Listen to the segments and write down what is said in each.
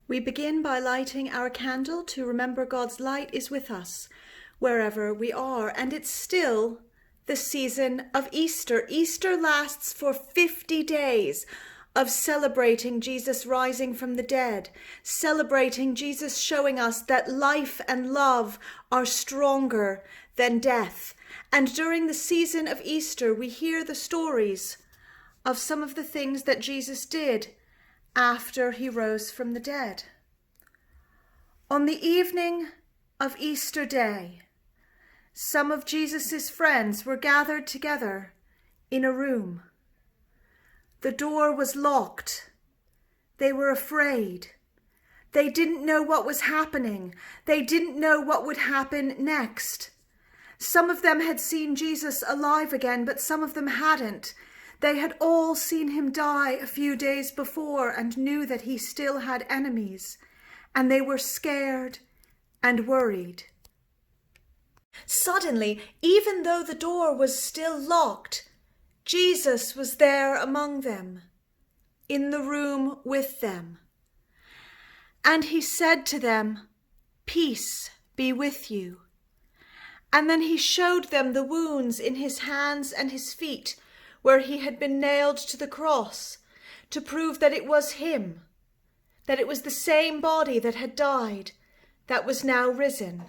We begin by lighting our candle to remember God's light is with us wherever we are. And it's still the season of Easter. Easter lasts for 50 days of celebrating Jesus rising from the dead, celebrating Jesus showing us that life and love are stronger than death. And during the season of Easter, we hear the stories of some of the things that Jesus did after he rose from the dead. On the evening of Easter Day, some of Jesus' friends were gathered together in a room. The door was locked. They were afraid. They didn't know what was happening. They didn't know what would happen next. Some of them had seen Jesus alive again, but some of them hadn't. They had all seen him die a few days before and knew that he still had enemies, and they were scared and worried. Suddenly, even though the door was still locked, Jesus was there among them, in the room with them. And he said to them, "Peace be with you." And then he showed them the wounds in his hands and his feet, where he had been nailed to the cross, to prove that it was him, that it was the same body that had died, that was now risen.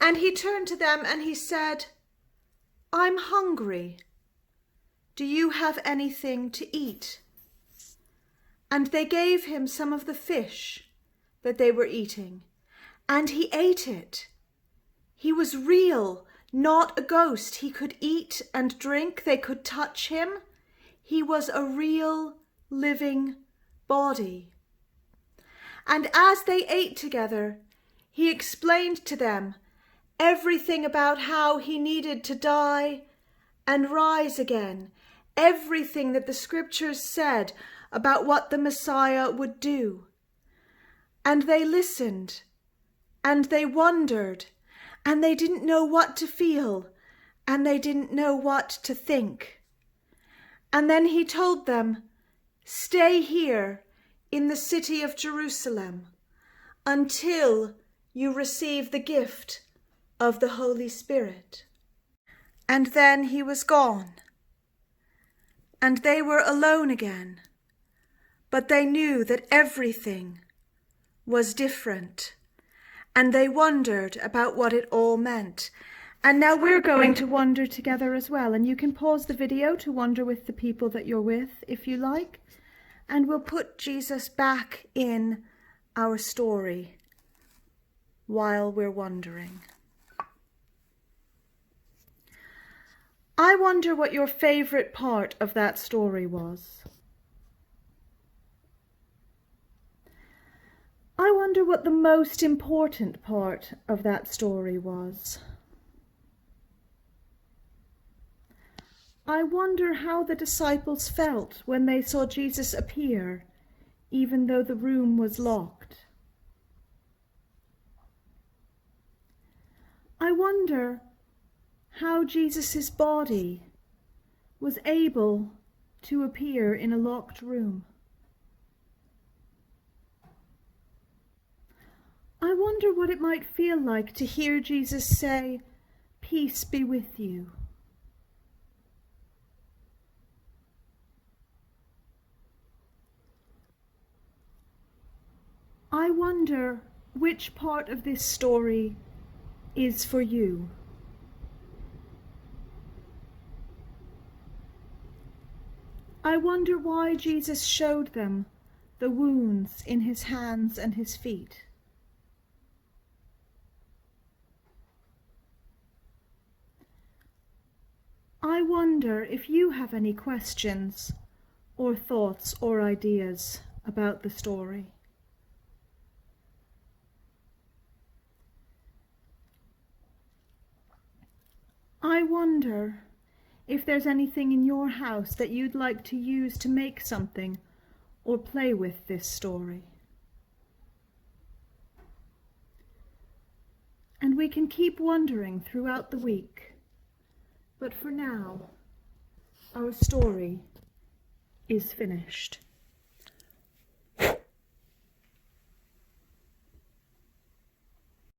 And he turned to them and he said, "I'm hungry. Do you have anything to eat?" And they gave him some of the fish that they were eating, and he ate it. He was real, not a ghost. He could eat and drink. They could touch him. He was a real, living body. And as they ate together, he explained to them everything about how he needed to die and rise again, everything that the scriptures said about what the Messiah would do. And they listened, and they wondered, and they didn't know what to feel, and they didn't know what to think. And then he told them, "Stay here in the city of Jerusalem until you receive the gift of the Holy Spirit." And then he was gone, and they were alone again, but they knew that everything was different, and they wondered about what it all meant. And now we're going to wonder together as well, and you can pause the video to wonder with the people that you're with if you like, and we'll put Jesus back in our story while we're wondering. I wonder what your favourite part of that story was. I wonder what the most important part of that story was. I wonder how the disciples felt when they saw Jesus appear, even though the room was locked. I wonder how Jesus' body was able to appear in a locked room. I wonder what it might feel like to hear Jesus say, "Peace be with you." I wonder which part of this story is for you. I wonder why Jesus showed them the wounds in his hands and his feet. I wonder if you have any questions or thoughts or ideas about the story. I wonder if there's anything in your house that you'd like to use to make something or play with this story. And we can keep wondering throughout the week. But for now, our story is finished.